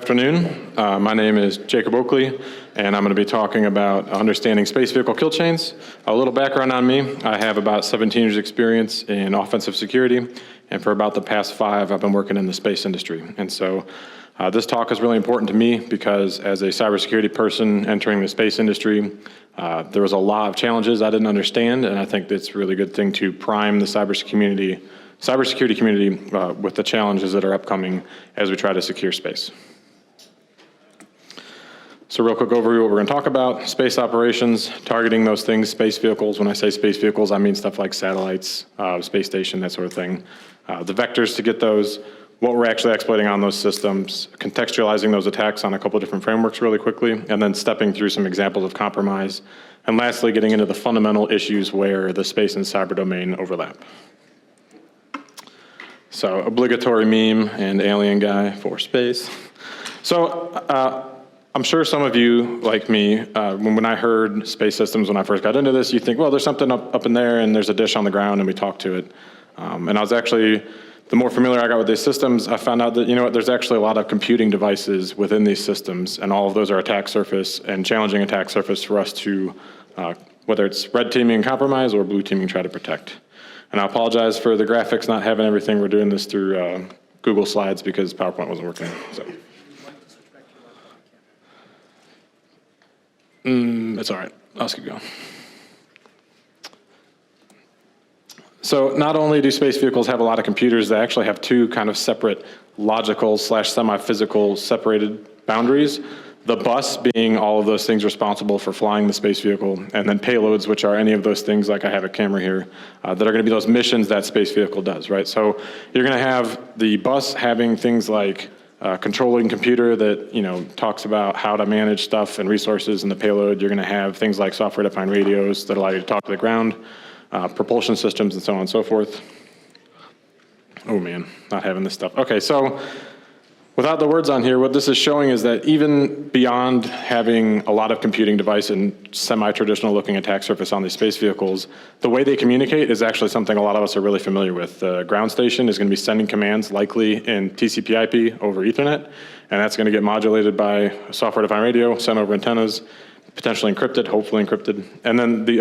afternoon. My name is Jacob Oakley, and I'm going to be talking about understanding space vehicle kill chains. A little background on me. I have about 17 years experience in offensive security, and for about the past 5, I've been working in the space industry. And so this talk is really important to me because as a cybersecurity person entering the space industry, there was a lot of challenges I didn't understand, and I think it's a really good thing to prime the cybersecurity community with the challenges that are upcoming as we try to secure space. So real quick overview, what we're going to talk about: space operations, targeting those things, space vehicles. When I say space vehicles, I mean stuff like satellites, space station, that sort of thing. The vectors to get those, what we're actually exploiting on those systems, contextualizing those attacks on a couple of different frameworks really quickly, and then stepping through some examples of compromise. And lastly, getting into the fundamental issues where the space and cyber domain overlap. So obligatory meme and alien guy for space. So I'm sure some of you, like me, when I heard space systems when I first got into this, you think, well, there's something up in there and there's a dish on the ground and we talk to it. And I was actually, the more familiar I got with these systems, I found out that, you know what, there's actually a lot of computing devices within these systems, and all of those are attack surface and challenging attack surface for us to, whether it's red teaming and compromise or blue teaming try to protect. And I apologize for the graphics not having everything. We're doing this through Google Slides because PowerPoint wasn't working. So. It's all right. I'll just keep going. So not only do space vehicles have a lot of computers, they actually have two kind of separate logical / semi-physical separated boundaries. The bus being all of those things responsible for flying the space vehicle, and then payloads, which are any of those things, like I have a camera here, that are going to be those missions that space vehicle does, right? So you're going to have the bus having things like controlling computer that, you know, talks about how to manage stuff and resources in the payload. You're going to have things like software-defined radios that allow you to talk to the ground, propulsion systems, and so on and so forth. Oh man, not having this stuff. Okay, so without the words on here, what this is showing is that even beyond having a lot of computing device and semi-traditional looking attack surface on these space vehicles, the way they communicate is actually something a lot of us are really familiar with. The ground station is going to be sending commands likely in TCP/IP over Ethernet, and that's going to get modulated by a software-defined radio, sent over antennas, potentially encrypted, hopefully encrypted, and then the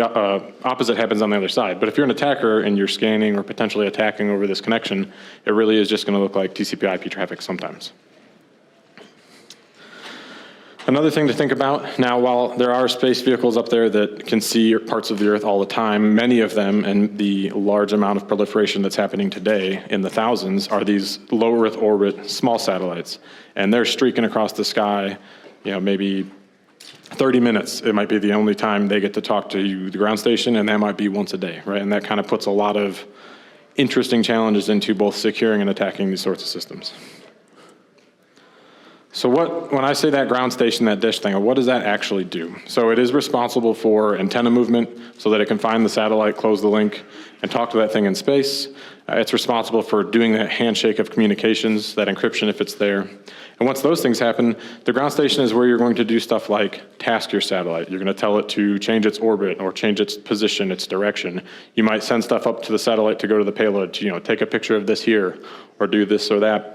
opposite happens on the other side. But if you're an attacker and you're scanning or potentially attacking over this connection, it really is just going to look like TCP/IP traffic sometimes. Another thing to think about, now while there are space vehicles up there that can see parts of the Earth all the time, many of them, and the large amount of proliferation that's happening today in the thousands, are these low Earth orbit small satellites. And they're streaking across the sky, you know, maybe 30 minutes. It might be the only time they get to talk to the ground station, and that might be once a day, right? And that kind of puts a lot of interesting challenges into both securing and attacking these sorts of systems. So when I say that ground station, that dish thing, what does that actually do? So it is responsible for antenna movement so that it can find the satellite, close the link, and talk to that thing in space. It's responsible for doing that handshake of communications, that encryption if it's there. And once those things happen, the ground station is where you're going to do stuff like task your satellite. You're going to tell it to change its orbit or change its position, its direction. You might send stuff up to the satellite to go to the payload to, you know, take a picture of this here or do this or that.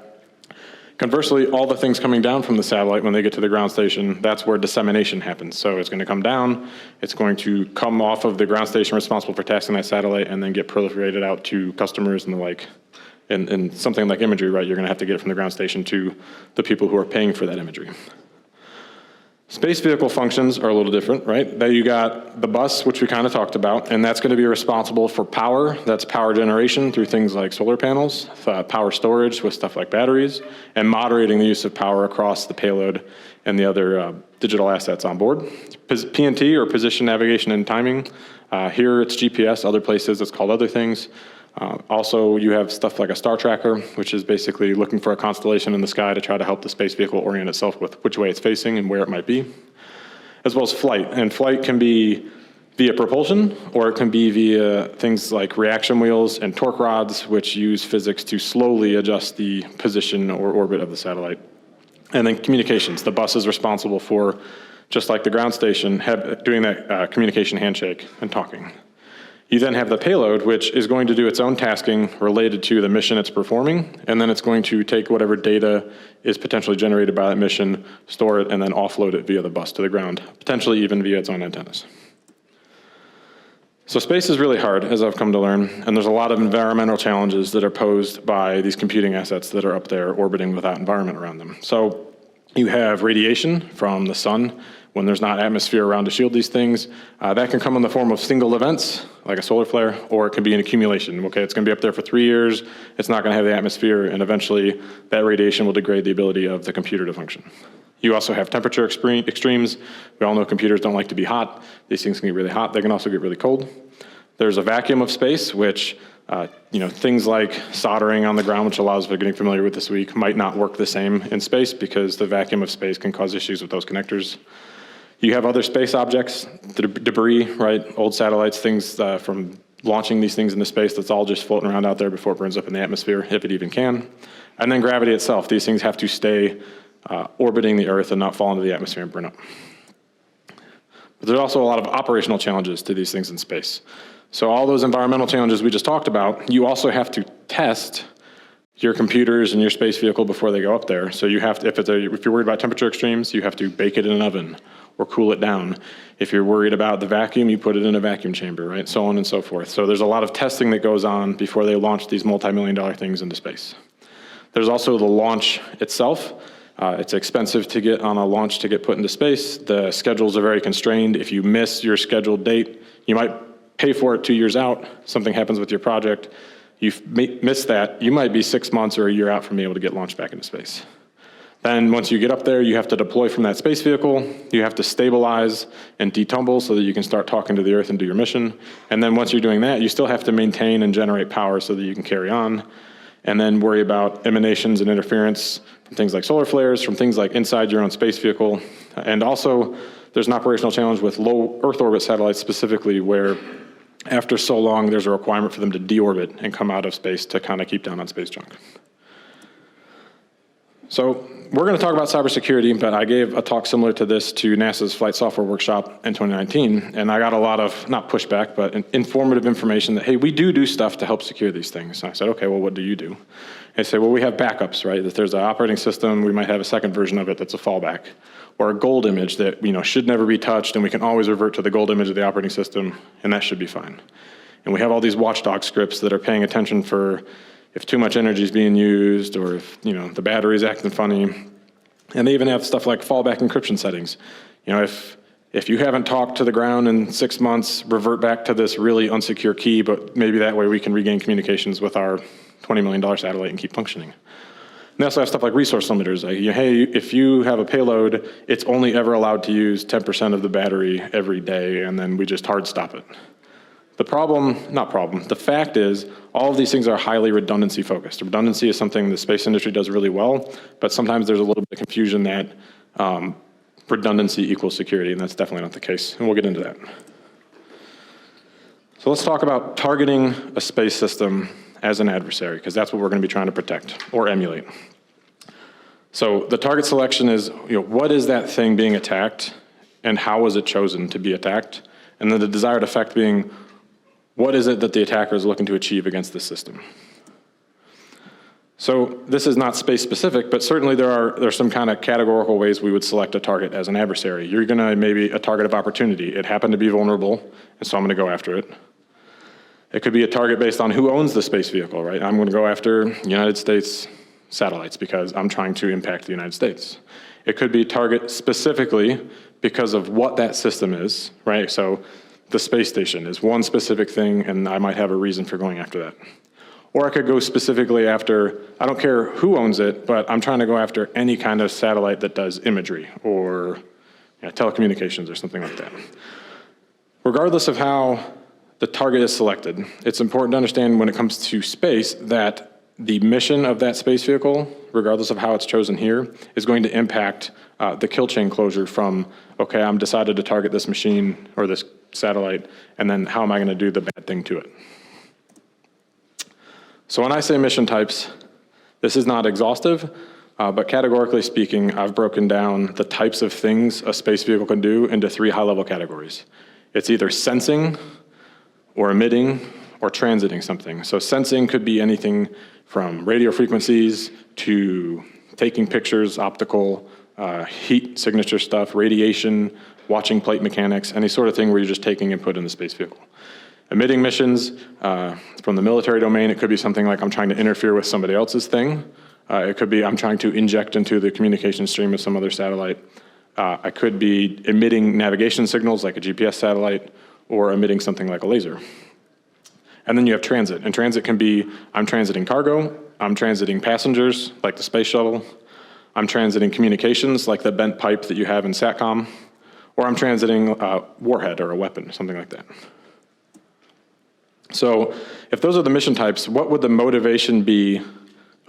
Conversely, all the things coming down from the satellite when they get to the ground station, that's where dissemination happens. So it's going to come down, it's going to come off of the ground station responsible for tasking that satellite and then get proliferated out to customers and the like. And something like imagery, right, you're going to have to get it from the ground station to the people who are paying for that imagery. Space vehicle functions are a little different, right? That you got the bus, which we kind of talked about, and that's going to be responsible for power. That's power generation through things like solar panels, power storage with stuff like batteries, and moderating the use of power across the payload and the other digital assets on board. PNT, or position, navigation, and timing. Here it's GPS, other places it's called other things. Also, you have stuff like a star tracker, which is basically looking for a constellation in the sky to try to help the space vehicle orient itself with which way it's facing and where it might be, as well as flight. And flight can be via propulsion, or it can be via things like reaction wheels and torque rods, which use physics to slowly adjust the position or orbit of the satellite. And then communications. The bus is responsible for, just like the ground station, doing that communication handshake and talking. You then have the payload, which is going to do its own tasking related to the mission it's performing, and then it's going to take whatever data is potentially generated by that mission, store it, and then offload it via the bus to the ground, potentially even via its own antennas. So space is really hard, as I've come to learn, and there's a lot of environmental challenges that are posed by these computing assets that are up there orbiting without environment around them. So you have radiation from the sun when there's not atmosphere around to shield these things. That can come in the form of single events, like a solar flare, or it could be an accumulation. Okay, it's gonna be up there for 3 years, it's not gonna have the atmosphere, and eventually that radiation will degrade the ability of the computer to function. You also have temperature extremes. We all know computers don't like to be hot. These things can get really hot. They can also get really cold. There's a vacuum of space, which things like soldering on the ground, which a lot of us are getting familiar with this week, might not work the same in space because the vacuum of space can cause issues with those connectors. You have other space objects, the debris, right? Old satellites, things from launching these things into space that's all just floating around out there before it burns up in the atmosphere, if it even can. And then gravity itself. These things have to stay orbiting the Earth and not fall into the atmosphere and burn up. But there's also a lot of operational challenges to these things in space. So all those environmental challenges we just talked about, you also have to test your computers and your space vehicle before they go up there. So you have to, if you're worried about temperature extremes, you have to bake it in an oven or cool it down. If you're worried about the vacuum, you put it in a vacuum chamber, right? So on and so forth. So there's a lot of testing that goes on before they launch these multi-million-dollar things into space. There's also the launch itself. It's expensive to get on a launch to get put into space. The schedules are very constrained. If you miss your scheduled date, you might pay for it 2 years out. Something happens with your project. You've missed that. You might be 6 months or a year out from being able to get launched back into space. Then once you get up there, you have to deploy from that space vehicle. You have to stabilize and detumble so that you can start talking to the Earth and do your mission. And then once you're doing that, you still have to maintain and generate power so that you can carry on. And then worry about emanations and interference from things like solar flares, from things like inside your own space vehicle. And also, there's an operational challenge with low Earth orbit satellites specifically, where after so long, there's a requirement for them to deorbit and come out of space to kind of keep down on space junk. So we're going to talk about cybersecurity, but I gave a talk similar to this to NASA's Flight Software Workshop in 2019, and I got a lot of, not pushback, but informative information that, hey, we do stuff to help secure these things. And I said, okay, well, what do you do? They say, well, we have backups, right? If there's an operating system, we might have a second version of it that's a fallback, or a gold image that should never be touched, and we can always revert to the gold image of the operating system, and that should be fine. And we have all these watchdog scripts that are paying attention for if too much energy is being used, or if the battery's acting funny. And they even have stuff like fallback encryption settings. If you haven't talked to the ground in 6 months, revert back to this really unsecure key, but maybe that way we can regain communications with our $20 million satellite and keep functioning. And they also have stuff like resource limiters. Like, hey, if you have a payload, it's only ever allowed to use 10% of the battery every day, and then we just hard stop it. The fact is, all of these things are highly redundancy focused. Redundancy is something the space industry does really well, but sometimes there's a little bit of confusion that redundancy equals security, and that's definitely not the case, and we'll get into that. So let's talk about targeting a space system as an adversary, because that's what we're going to be trying to protect or emulate. So the target selection is, what is that thing being attacked, and how was it chosen to be attacked? And then the desired effect being, what is it that the attacker is looking to achieve against this system? So this is not space specific, but certainly there's some kind of categorical ways we would select a target as an adversary. You're gonna maybe a target of opportunity. It happened to be vulnerable, and so I'm gonna go after it. It could be a target based on who owns the space vehicle, right? I'm gonna go after United States satellites because I'm trying to impact the United States. It could be target specifically because of what that system is, right? So the space station is one specific thing, and I might have a reason for going after that. Or I could go specifically after, I don't care who owns it, but I'm trying to go after any kind of satellite that does imagery or telecommunications or something like that. Regardless of how the target is selected, it's important to understand when it comes to space that the mission of that space vehicle, regardless of how it's chosen here, is going to impact the kill chain closure from, okay, I'm decided to target this machine or this satellite, and then how am I going to do the bad thing to it? So when I say mission types, this is not exhaustive, but categorically speaking, I've broken down the types of things a space vehicle can do into 3 high-level categories. It's either sensing, or emitting or transiting something. So sensing could be anything from radio frequencies to taking pictures, optical, heat signature stuff, radiation, watching plate mechanics, any sort of thing where you're just taking input in the space vehicle. Emitting missions, from the military domain, it could be something like I'm trying to interfere with somebody else's thing. It could be I'm trying to inject into the communication stream of some other satellite. I could be emitting navigation signals like a GPS satellite, or emitting something like a laser. And then you have transit. And transit can be, I'm transiting cargo, I'm transiting passengers, like the space shuttle, I'm transiting communications, like the bent pipe that you have in SATCOM, or I'm transiting a warhead or a weapon, something like that. So if those are the mission types, what would the motivation be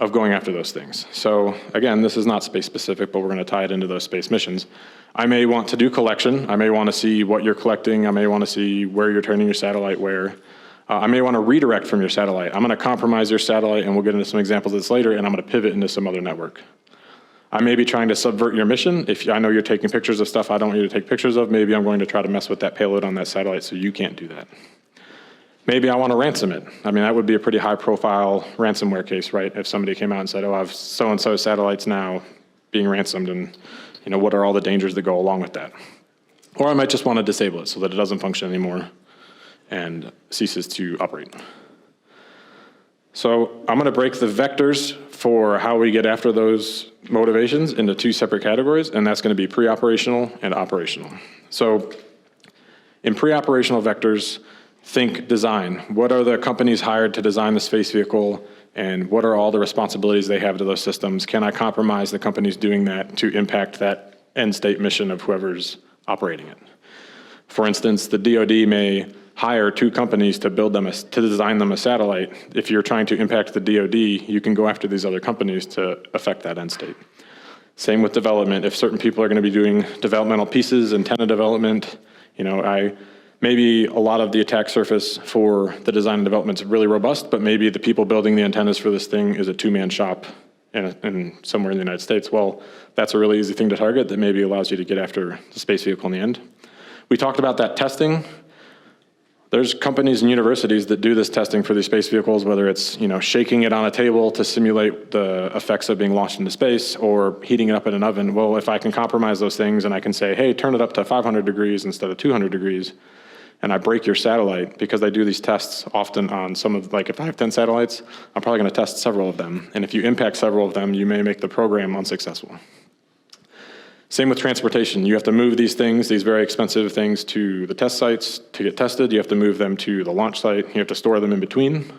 of going after those things? So again, this is not space specific, but we're going to tie it into those space missions. I may want to do collection. I may want to see what you're collecting. I may want to see where you're turning your satellite where. I may want to redirect from your satellite. I'm going to compromise your satellite, and we'll get into some examples of this later, and I'm going to pivot into some other network. I may be trying to subvert your mission. If I know you're taking pictures of stuff I don't want you to take pictures of, maybe I'm going to try to mess with that payload on that satellite so you can't do that. Maybe I want to ransom it. I mean, that would be a pretty high-profile ransomware case, right? If somebody came out and said, oh, I have so-and-so satellites now being ransomed, and what are all the dangers that go along with that? Or I might just want to disable it so that it doesn't function anymore and ceases to operate. So I'm going to break the vectors for how we get after those motivations into two separate categories, and that's going to be pre-operational and operational. So in pre-operational vectors, think design. What are the companies hired to design the space vehicle, and what are all the responsibilities they have to those systems? Can I compromise the companies doing that to impact that end state mission of whoever's operating it? For instance, the DoD may hire two companies to design them a satellite. If you're trying to impact the DoD, you can go after these other companies to affect that end state. Same with development. If certain people are going to be doing developmental pieces, antenna development, maybe a lot of the attack surface for the design and development is really robust, but maybe the people building the antennas for this thing is a two-man shop in somewhere in the United States. Well, that's a really easy thing to target that maybe allows you to get after the space vehicle in the end. We talked about that testing. There's companies and universities that do this testing for these space vehicles, whether it's shaking it on a table to simulate the effects of being launched into space, or heating it up in an oven. Well, if I can compromise those things and I can say, hey, turn it up to 500 degrees instead of 200 degrees, and I break your satellite, because I do these tests often on some of, like if I have 10 satellites, I'm probably going to test several of them. And if you impact several of them, you may make the program unsuccessful. Same with transportation. You have to move these things, these very expensive things, to the test sites to get tested. You have to move them to the launch site. You have to store them in between.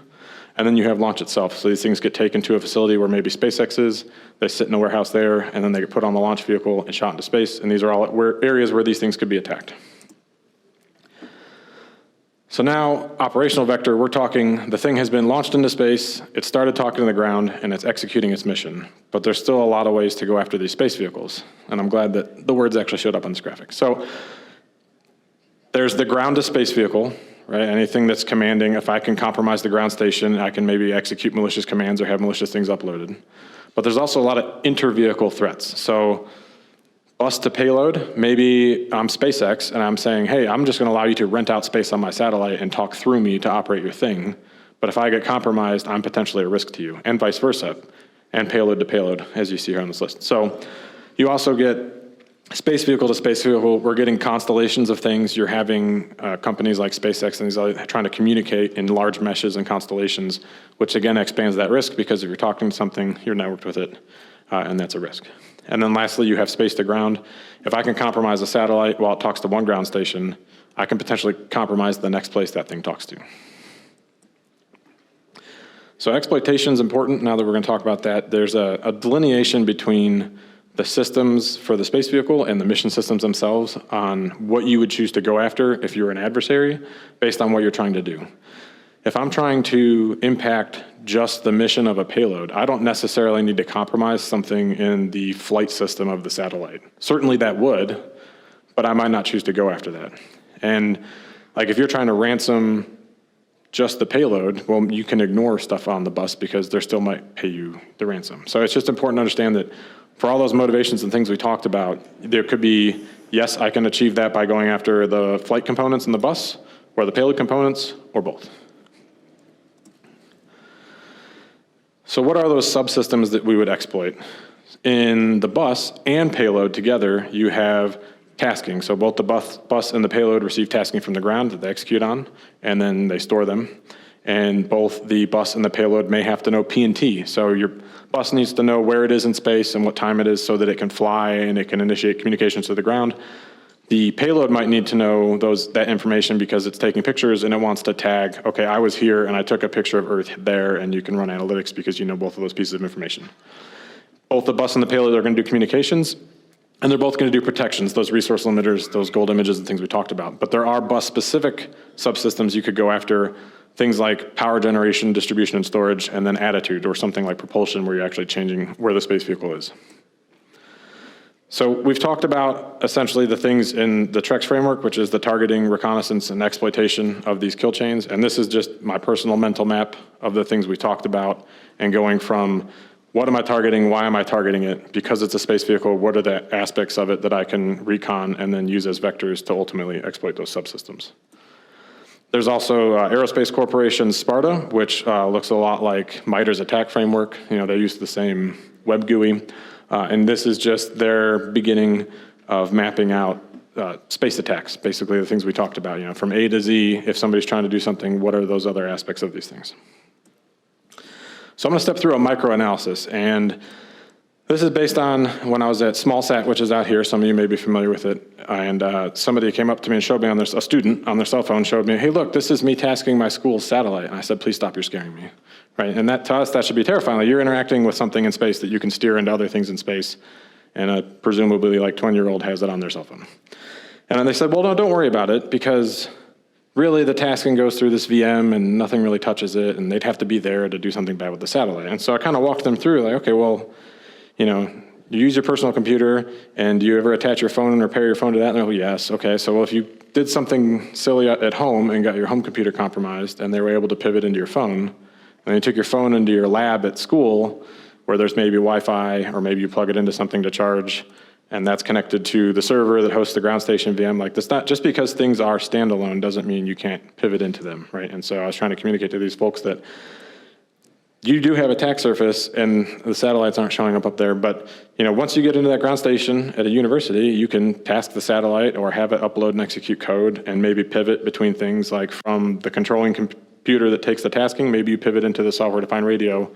And then you have launch itself. So these things get taken to a facility where maybe SpaceX is. They sit in a warehouse there, and then they get put on the launch vehicle and shot into space. And these are all areas where these things could be attacked. So now, operational vector, we're talking the thing has been launched into space, it started talking to the ground, and it's executing its mission. But there's still a lot of ways to go after these space vehicles. And I'm glad that the words actually showed up on this graphic. So there's the ground to space vehicle, right? Anything that's commanding. If I can compromise the ground station, I can maybe execute malicious commands or have malicious things uploaded. But there's also a lot of inter-vehicle threats. So bus to payload, maybe I'm SpaceX and I'm saying, hey, I'm just going to allow you to rent out space on my satellite and talk through me to operate your thing. But if I get compromised, I'm potentially a risk to you, and vice versa, and payload to payload, as you see here on this list. So you also get space vehicle to space vehicle. We're getting constellations of things. You're having companies like SpaceX and these other trying to communicate in large meshes and constellations, which again expands that risk, because if you're talking to something, you're networked with it, and that's a risk. And then lastly, you have space to ground. If I can compromise a satellite while it talks to one ground station, I can potentially compromise the next place that thing talks to. So exploitation is important. Now that we're going to talk about that, there's a delineation between the systems for the space vehicle and the mission systems themselves on what you would choose to go after if you're an adversary based on what you're trying to do. If I'm trying to impact just the mission of a payload, I don't necessarily need to compromise something in the flight system of the satellite. Certainly that would, but I might not choose to go after that. And like if you're trying to ransom just the payload, well, you can ignore stuff on the bus because they still might pay you the ransom. So it's just important to understand that for all those motivations and things we talked about, there could be, yes, I can achieve that by going after the flight components in the bus, or the payload components, or both. So what are those subsystems that we would exploit? In the bus and payload together, you have tasking. So both the bus and the payload receive tasking from the ground that they execute on, and then they store them. And both the bus and the payload may have to know P&T. So your bus needs to know where it is in space and what time it is so that it can fly and it can initiate communications to the ground. The payload might need to know that information because it's taking pictures and it wants to tag, okay, I was here and I took a picture of Earth there, and you can run analytics because you know both of those pieces of information. Both the bus and the payload are going to do communications, and they're both going to do protections, those resource limiters, those gold images and things we talked about. But there are bus-specific subsystems you could go after, things like power generation, distribution, and storage, and then attitude, or something like propulsion where you're actually changing where the space vehicle is. So we've talked about essentially the things in the TREX framework, which is the targeting, reconnaissance, and exploitation of these kill chains. And this is just my personal mental map of the things we talked about, and going from what am I targeting, why am I targeting it, because it's a space vehicle, what are the aspects of it that I can recon and then use as vectors to ultimately exploit those subsystems. There's also Aerospace Corporation's Sparta, which looks a lot like MITRE's attack framework. You know, they use the same web GUI. And this is just their beginning of mapping out space attacks, basically the things we talked about. You know, from A to Z, if somebody's trying to do something, what are those other aspects of these things? So I'm going to step through a micro-analysis, and this is based on when I was at SmallSat, which is out here. Some of you may be familiar with it. And somebody came up to me and showed me a student on their cell phone showed me, hey, look, this is me tasking my school's satellite. And I said, please stop, you're scaring me. Right? And that, to us, that should be terrifying. Like, you're interacting with something in space that you can steer into other things in space, and a presumably like 20-year-old has it on their cell phone. And then they said, well, no, don't worry about it, because really the tasking goes through this VM and nothing really touches it, and they'd have to be there to do something bad with the satellite. And so I kind of walked them through, like, okay, well, you know, you use your personal computer, and do you ever attach your phone or pair your phone to that? And they're like, yes, okay, so well, if you did something silly at home and got your home computer compromised, and they were able to pivot into your phone, and you took your phone into your lab at school, where there's maybe Wi-Fi, or maybe you plug it into something to charge, and that's connected to the server that hosts the ground station VM. Like, that's not, just because things are standalone doesn't mean you can't pivot into them, right? And so I was trying to communicate to these folks that you do have attack surface, and the satellites aren't showing up there, but you know, once you get into that ground station at a university, you can task the satellite or have it upload and execute code, and maybe pivot between things, like from the controlling computer that takes the tasking, maybe you pivot into the software-defined radio,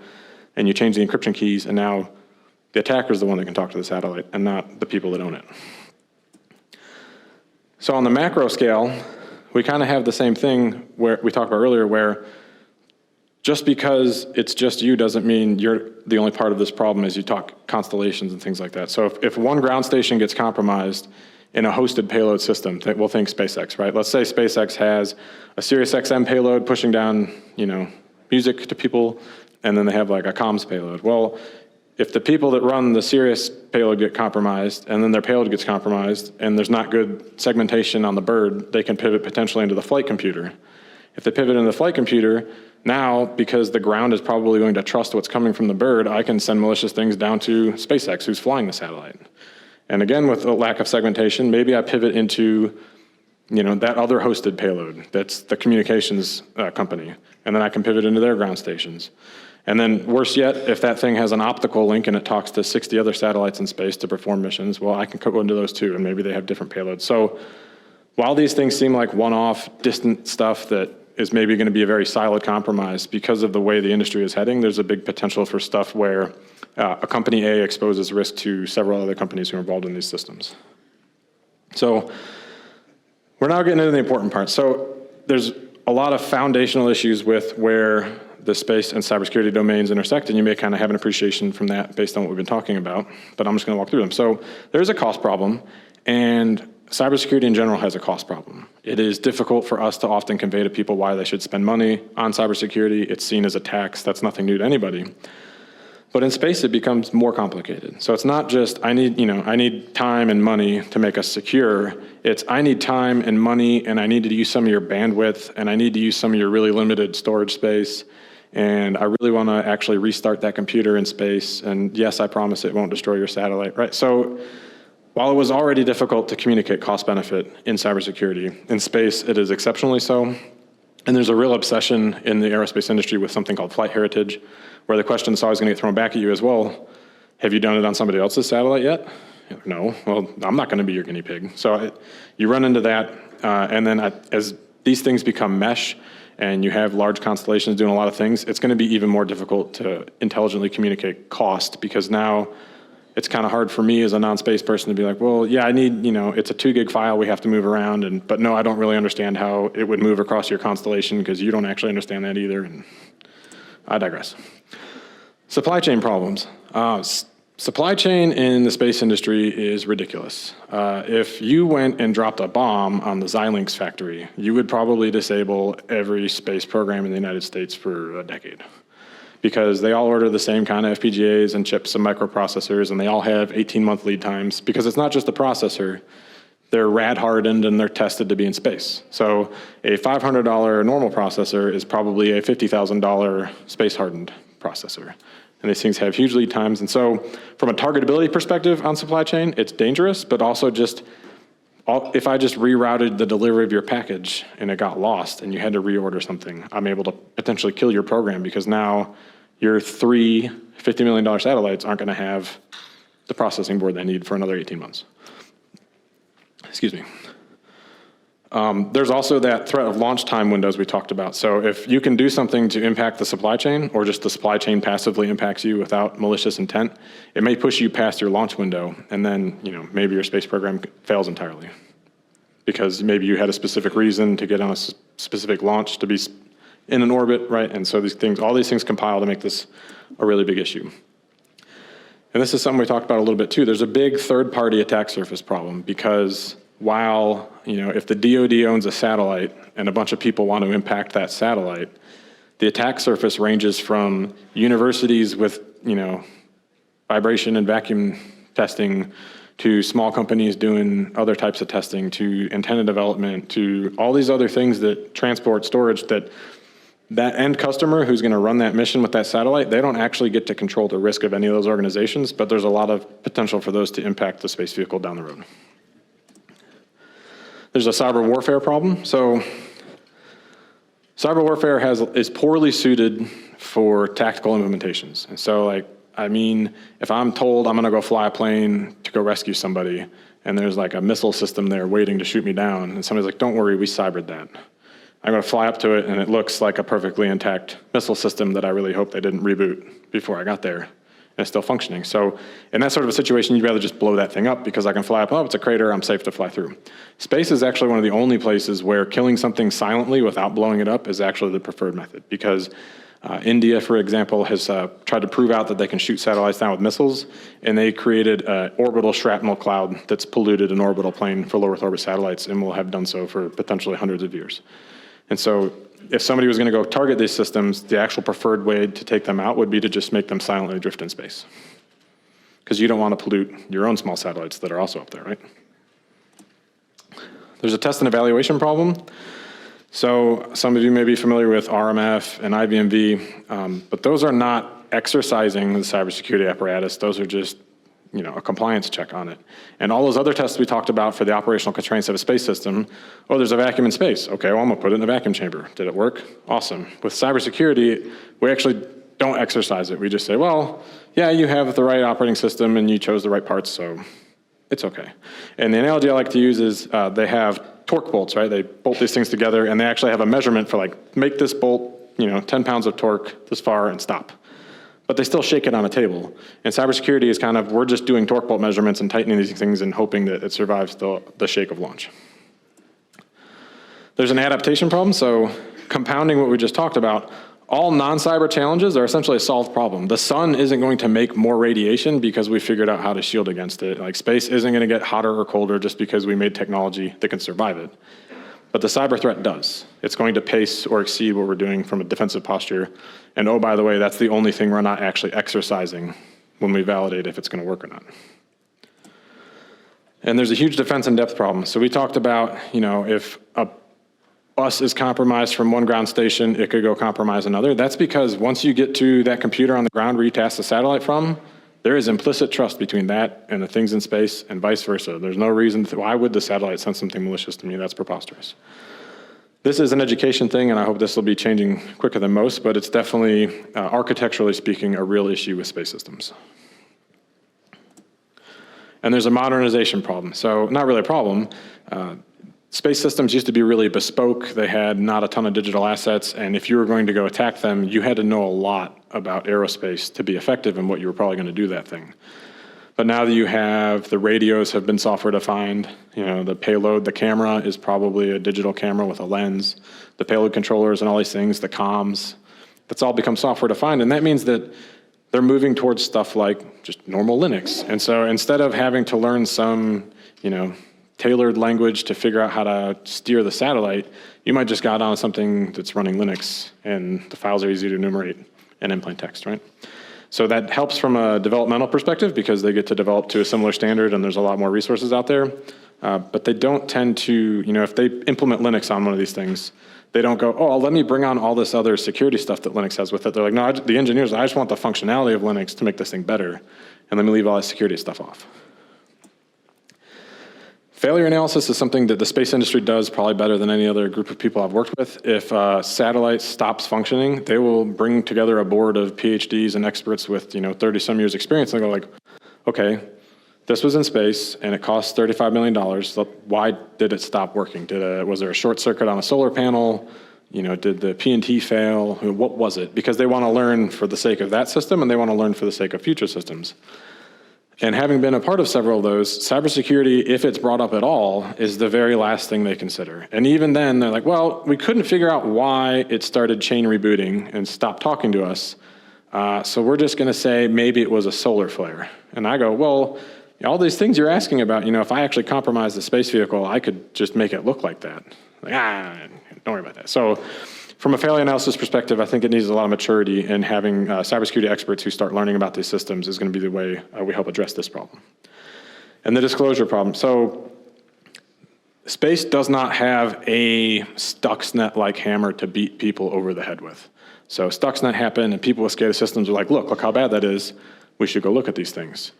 and you change the encryption keys, and now the attacker is the one that can talk to the satellite, and not the people that own it. So on the macro scale, we kind of have the same thing where we talked about earlier, where just because it's just you doesn't mean you're the only part of this problem as you talk constellations and things like that. So if one ground station gets compromised in a hosted payload system, we'll think SpaceX, right? Let's say SpaceX has a Sirius XM payload pushing down, you know, music to people, and then they have like a comms payload. Well, if the people that run the Sirius payload get compromised, and then their payload gets compromised, and there's not good segmentation on the bird, they can pivot potentially into the flight computer. If they pivot into the flight computer, now, because the ground is probably going to trust what's coming from the bird, I can send malicious things down to SpaceX, who's flying the satellite. And again, with a lack of segmentation, maybe I pivot into, you know, that other hosted payload, that's the communications company, and then I can pivot into their ground stations. And then worse yet, if that thing has an optical link and it talks to 60 other satellites in space to perform missions, well, I can go into those too, and maybe they have different payloads. So while these things seem like one-off, distant stuff that is maybe going to be a very siloed compromise, because of the way the industry is heading, there's a big potential for stuff where a company A exposes risk to several other companies who are involved in these systems. So we're now getting into the important part. So there's a lot of foundational issues with where the space and cybersecurity domains intersect, and you may kind of have an appreciation from that based on what we've been talking about, but I'm just going to walk through them. So there's a cost problem, and cybersecurity in general has a cost problem. It is difficult for us to often convey to people why they should spend money on cybersecurity. It's seen as a tax. That's nothing new to anybody. But in space, it becomes more complicated. So it's not just, I need time and money to make us secure. It's, I need time and money, and I need to use some of your bandwidth, and I need to use some of your really limited storage space, and I really want to actually restart that computer in space, and yes, I promise it won't destroy your satellite, right? So While it was already difficult to communicate cost-benefit in cybersecurity, in space it is exceptionally so. And there's a real obsession in the aerospace industry with something called flight heritage, where the question is always going to get thrown back at you as well. Have you done it on somebody else's satellite yet? No. Well, I'm not going to be your guinea pig. So you run into that, and then as these things become mesh, and you have large constellations doing a lot of things, it's going to be even more difficult to intelligently communicate cost, because now it's kind of hard for me as a non-space person to be like, well, yeah, I need, it's a 2 gig file we have to move around, but no, I don't really understand how it would move across your constellation because you don't actually understand that either, and I digress. Supply chain problems. Supply chain in the space industry is ridiculous. If you went and dropped a bomb on the Xilinx factory, you would probably disable every space program in the United States for a decade, because they all order the same kind of FPGAs and chips and microprocessors, and they all have 18-month lead times, because it's not just the processor. They're rad hardened and they're tested to be in space. So a $500 normal processor is probably a $50,000 space hardened processor. And these things have huge lead times. And so from a targetability perspective on supply chain, it's dangerous, but also just, if I just rerouted the delivery of your package and it got lost and you had to reorder something, I'm able to potentially kill your program, because now your 3 $50 million satellites aren't going to have the processing board they need for another 18 months. Excuse me. There's also that threat of launch time windows we talked about. So if you can do something to impact the supply chain, or just the supply chain passively impacts you without malicious intent, it may push you past your launch window, and then maybe your space program fails entirely, because maybe you had a specific reason to get on a specific launch to be in an orbit, right? And so all these things compile to make this a really big issue. And this is something we talked about a little bit too. There's a big third-party attack surface problem, because while, if the DoD owns a satellite and a bunch of people want to impact that satellite, the attack surface ranges from universities with, vibration and vacuum testing, to small companies doing other types of testing, to antenna development, to all these other things that transport storage, that end customer who's going to run that mission with that satellite, they don't actually get to control the risk of any of those organizations, but there's a lot of potential for those to impact the space vehicle down the road. There's a cyber warfare problem. So cyber warfare is poorly suited for tactical implementations. And so if I'm told I'm going to go fly a plane to go rescue somebody, and there's like a missile system there waiting to shoot me down, and somebody's like, don't worry, we cybered that. I'm going to fly up to it, and it looks like a perfectly intact missile system that I really hope they didn't reboot before I got there. And it's still functioning. So in that sort of a situation, you'd rather just blow that thing up, because I can fly up, oh, it's a crater, I'm safe to fly through. Space is actually one of the only places where killing something silently without blowing it up is actually the preferred method, because India, for example, has tried to prove out that they can shoot satellites down with missiles, and they created an orbital shrapnel cloud that's polluted an orbital plane for low Earth orbit satellites, and will have done so for potentially hundreds of years. And so if somebody was going to go target these systems, the actual preferred way to take them out would be to just make them silently drift in space, because you don't want to pollute your own small satellites that are also up there, right? There's a test and evaluation problem. So some of you may be familiar with RMF and IBMV, but those are not exercising the cybersecurity apparatus. Those are just a compliance check on it. And all those other tests we talked about for the operational constraints of a space system, oh, there's a vacuum in space. Okay, well, I'm gonna put it in a vacuum chamber. Did it work? Awesome. With cybersecurity, we actually don't exercise it. We just say, well, yeah, you have the right operating system and you chose the right parts, so it's okay. And the analogy I like to use is they have torque bolts, right? They bolt these things together, and they actually have a measurement for make this bolt, 10 pounds of torque this far and stop. But they still shake it on a table. And cybersecurity is we're just doing torque bolt measurements and tightening these things and hoping that it survives the shake of launch. There's an adaptation problem. So compounding what we just talked about, all non-cyber challenges are essentially a solved problem. The sun isn't going to make more radiation because we figured out how to shield against it. Space isn't going to get hotter or colder just because we made technology that can survive it. But the cyber threat does. It's going to pace or exceed what we're doing from a defensive posture. And oh, by the way, that's the only thing we're not actually exercising when we validate if it's going to work or not. And there's a huge defense in depth problem. So we talked about, if a bus is compromised from one ground station, it could go compromise another. That's because once you get to that computer on the ground where you task the satellite from, there is implicit trust between that and the things in space and vice versa. There's no reason, why would the satellite send something malicious to me? That's preposterous. This is an education thing, and I hope this will be changing quicker than most, but it's definitely, architecturally speaking, a real issue with space systems. And there's a modernization problem. So not really a problem. Space systems used to be really bespoke. They had not a ton of digital assets, and if you were going to go attack them, you had to know a lot about aerospace to be effective in what you were probably going to do that thing. But now that you have, the radios have been software defined, you know, the payload, the camera is probably a digital camera with a lens, the payload controllers and all these things, the comms, that's all become software defined, and that means that they're moving towards stuff like just normal Linux. And so instead of having to learn some, you know, tailored language to figure out how to steer the satellite, you might just got on something that's running Linux and the files are easy to enumerate and in plain text, right? So that helps from a developmental perspective because they get to develop to a similar standard and there's a lot more resources out there. But they don't tend to, you know, if they implement Linux on one of these things, they don't go, oh, let me bring on all this other security stuff that Linux has with it. They're like, no, the engineers, I just want the functionality of Linux to make this thing better. And let me leave all that security stuff off. Failure analysis is something that the space industry does probably better than any other group of people I've worked with. If a satellite stops functioning, they will bring together a board of PhDs and experts with, you know, 30 some years experience and they go like, okay, this was in space and it cost $35 million. Why did it stop working? Was there a short circuit on a solar panel? You know, did the PNT fail? What was it? Because they want to learn for the sake of that system and they want to learn for the sake of future systems. And having been a part of several of those, cybersecurity, if it's brought up at all, is the very last thing they consider. And even then, they're like, well, we couldn't figure out why it started chain rebooting and stopped talking to us. So we're just going to say maybe it was a solar flare. And I go, well, all these things you're asking about, you know, if I actually compromise the space vehicle, I could just make it look like that. Like, don't worry about that. So from a failure analysis perspective, I think it needs a lot of maturity, and having cybersecurity experts who start learning about these systems is going to be the way we help address this problem. And the disclosure problem. So space does not have a Stuxnet-like hammer to beat people over the head with. So Stuxnet happened, and people with SCADA systems are like, look how bad that is. We should go look at these things.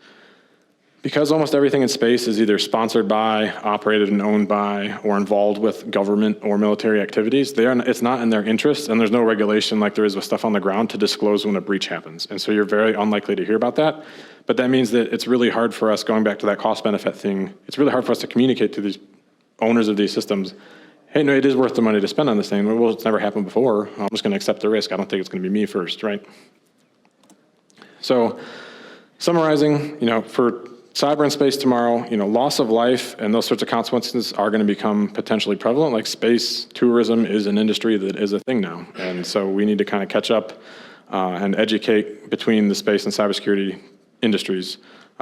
Because almost everything in space is either sponsored by, operated and owned by, or involved with government or military activities, it's not in their interest, and there's no regulation like there is with stuff on the ground to disclose when a breach happens. And so you're very unlikely to hear about that. But that means that it's really hard for us, going back to that cost-benefit thing, it's really hard for us to communicate to these owners of these systems, hey, no, it is worth the money to spend on this thing. Well, it's never happened before. I'm just going to accept the risk. I don't think it's going to be me first, right? So summarizing, you know, for cyber and space tomorrow, you know, loss of life and those sorts of consequences are going to become potentially prevalent. Like space tourism is an industry that is a thing now. And so we need to kind of catch up and educate between the space and cybersecurity industries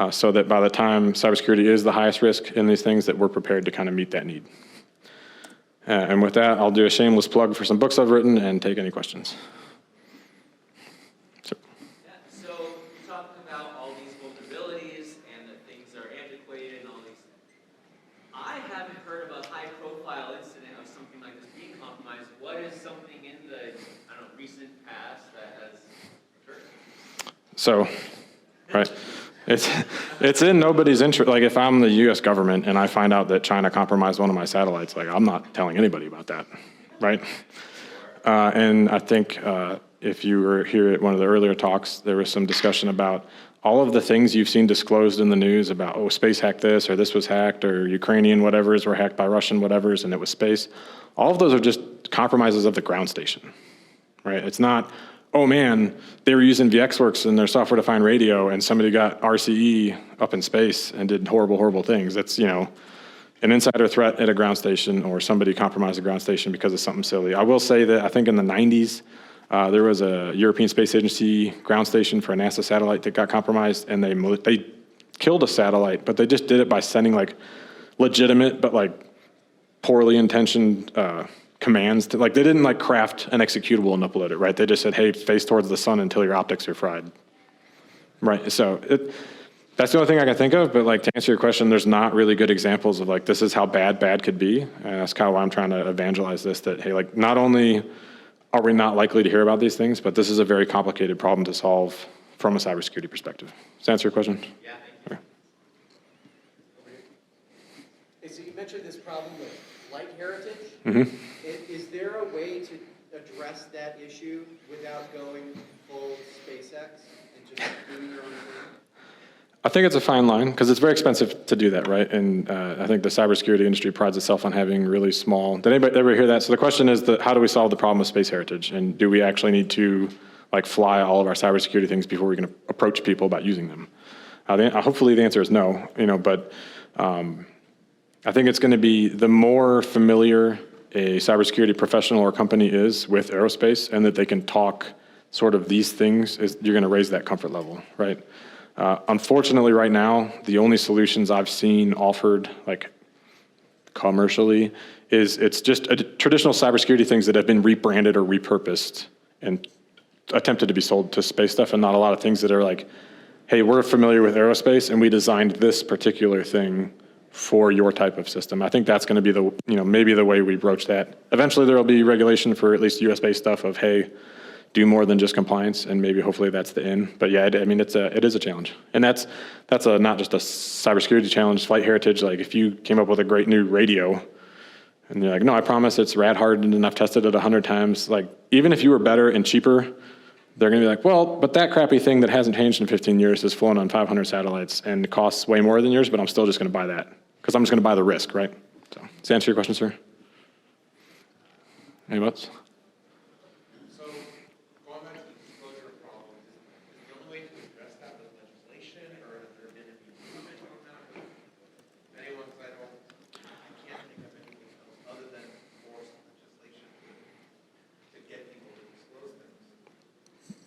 so that by the time cybersecurity is the highest risk in these things, that we're prepared to kind of meet that need. And with that, I'll do a shameless plug for some books I've written and take any questions. So, right, it's in nobody's interest. Like if I'm the US government and I find out that China compromised one of my satellites, like I'm not telling anybody about that, right? And I think if you were here at one of the earlier talks, there was some discussion about all of the things you've seen disclosed in the news about, oh, space hacked this, or this was hacked, or Ukrainian whatevers were hacked by Russian whatevers, and it was space. All of those are just compromises of the ground station, right? It's not, oh man, they were using VxWorks in their software-defined radio and somebody got RCE up in space and did horrible, horrible things. That's, you know, an insider threat at a ground station or somebody compromised a ground station because of something silly. I will say that I think in the 90s, there was a European Space Agency ground station for a NASA satellite that got compromised, and they killed a satellite, but they just did it by sending like legitimate but like poorly intentioned commands to, like, they didn't like craft an executable and upload it, right? They just said, hey, face towards the sun until your optics are fried, right? So that's the only thing I can think of, but like to answer your question, there's not really good examples of like, this is how bad could be. And that's kind of why I'm trying to evangelize this, that, hey, like not only are we not likely to hear about these things, but this is a very complicated problem to solve from a cybersecurity perspective. Does that answer your question? Yeah, thank you. Okay, so you mentioned this problem with flight heritage. Mm-hmm. Is there a way to address that issue without going full SpaceX and just doing your own thing? I think it's a fine line because it's very expensive to do that, right? And I think the cybersecurity industry prides itself on having really small. Did anybody ever hear that? So the question is, how do we solve the problem of space heritage? And do we actually need to like fly all of our cybersecurity things before we can approach people about using them? Hopefully the answer is no. But I think it's going to be the more familiar a cybersecurity professional or company is with aerospace, and that they can talk sort of these things, you're going to raise that comfort level, right? Unfortunately, right now, the only solutions I've seen offered, like commercially, it's just traditional cybersecurity things that have been rebranded or repurposed and attempted to be sold to space stuff, and not a lot of things that are like, hey, we're familiar with aerospace and we designed this particular thing for your type of system. I think that's going to be maybe the way we broach that. Eventually, there will be regulation for at least US-based stuff of, hey, do more than just compliance, and maybe hopefully that's the end. But yeah, I mean, it is a challenge, and that's not just a cybersecurity challenge. Flight heritage, like if you came up with a great new radio, and you're like, no, I promise it's rad hardened and I've tested it 100 times. Like even if you were better and cheaper, they're going to be like, well, but that crappy thing that hasn't changed in 15 years has flown on 500 satellites and costs way more than yours, but I'm still just going to buy that because I'm just going to buy the risk, right? So, does that answer your question, sir? Anybody else?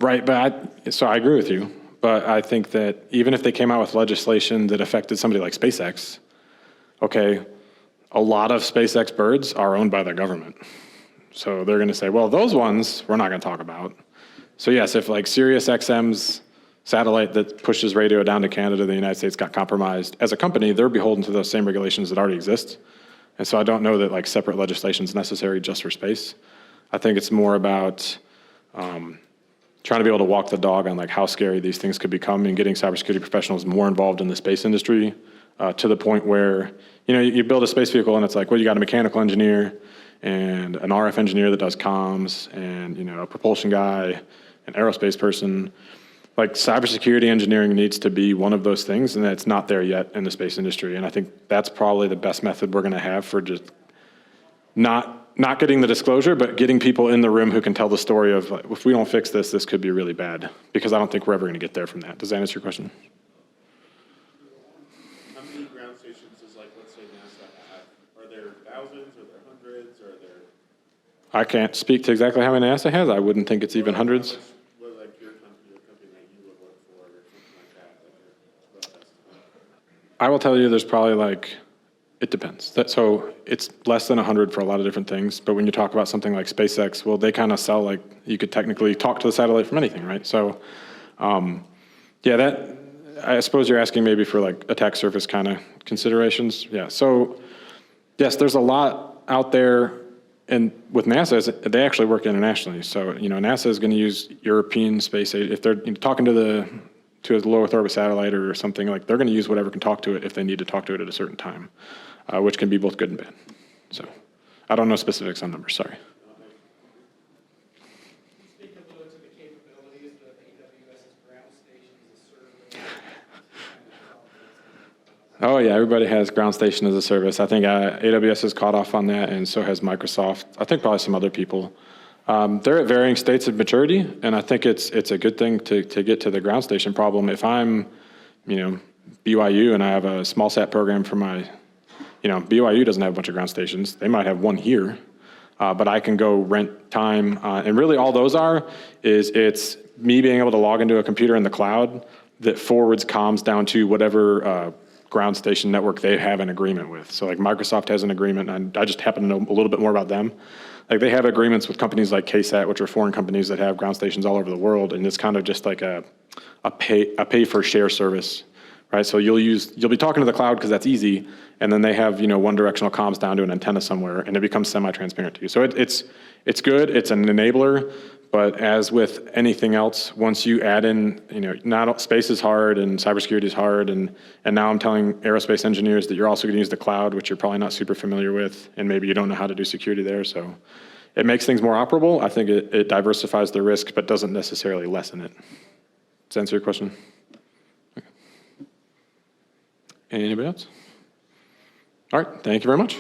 Right, but so I agree with you, but I think that even if they came out with legislation that affected somebody like SpaceX, okay, a lot of SpaceX birds are owned by the government. So they're going to say, well, those ones we're not going to talk about. So yes, if like Sirius XM's satellite that pushes radio down to Canada, the United States got compromised, as a company, they're beholden to those same regulations that already exist. And so I don't know that like separate legislation is necessary just for space. I think it's more about trying to be able to walk the dog on like how scary these things could become, and getting cybersecurity professionals more involved in the space industry to the point where, you build a space vehicle and it's like, well, you got a mechanical engineer and an RF engineer that does comms and, a propulsion guy, an aerospace person. Like cybersecurity engineering needs to be one of those things, and it's not there yet in the space industry. And I think that's probably the best method we're going to have for just not getting the disclosure, but getting people in the room who can tell the story of, like, if we don't fix this, this could be really bad, because I don't think we're ever going to get there from that. Does that answer your question? How many ground stations does, like, let's say NASA have? Are there thousands, are there hundreds, are there? I can't speak to exactly how many NASA has. I wouldn't think it's even hundreds. What, like your company, the company that you would work for, or something like that, like a rough estimate? I will tell you there's probably like, it depends. So it's less than 100 for a lot of different things. But when you talk about something like SpaceX, well, they kind of sell like you could technically talk to the satellite from anything, right? So, yeah, I suppose you're asking maybe for like attack surface kind of considerations. Yeah. So, yes, there's a lot out there, and with NASA, they actually work internationally. So, NASA is going to use European space if they're talking to a low Earth orbit satellite or something, like they're going to use whatever can talk to it if they need to talk to it at a certain time, which can be both good and bad. So I don't know specifics on numbers, sorry. Speak a little to the capabilities of AWS's ground station as a service. Oh yeah, everybody has ground station as a service. I think AWS has caught off on that, and so has Microsoft. I think probably some other people. They're at varying states of maturity, and I think it's a good thing to get to the ground station problem. If I'm, BYU and I have a small sat program for my, BYU doesn't have a bunch of ground stations. They might have one here, but I can go rent time. And really all those it's me being able to log into a computer in the cloud that forwards comms down to whatever ground station network they have an agreement with. So like Microsoft has an agreement, and I just happen to know a little bit more about them. Like they have agreements with companies like KSAT, which are foreign companies that have ground stations all over the world, and it's kind of just like a pay for share service, right? So you'll be talking to the cloud because that's easy, and then they have one directional comms down to an antenna somewhere, and it becomes semi-transparent to you. So it's good, it's an enabler, But as with anything else, once you add in, not space is hard and cybersecurity is hard, and now I'm telling aerospace engineers that you're also going to use the cloud, which you're probably not super familiar with, and maybe you don't know how to do security there. So it makes things more operable. I think it diversifies the risk, but doesn't necessarily lessen it. Does that answer your question? Okay. Anybody else? All right, thank you very much.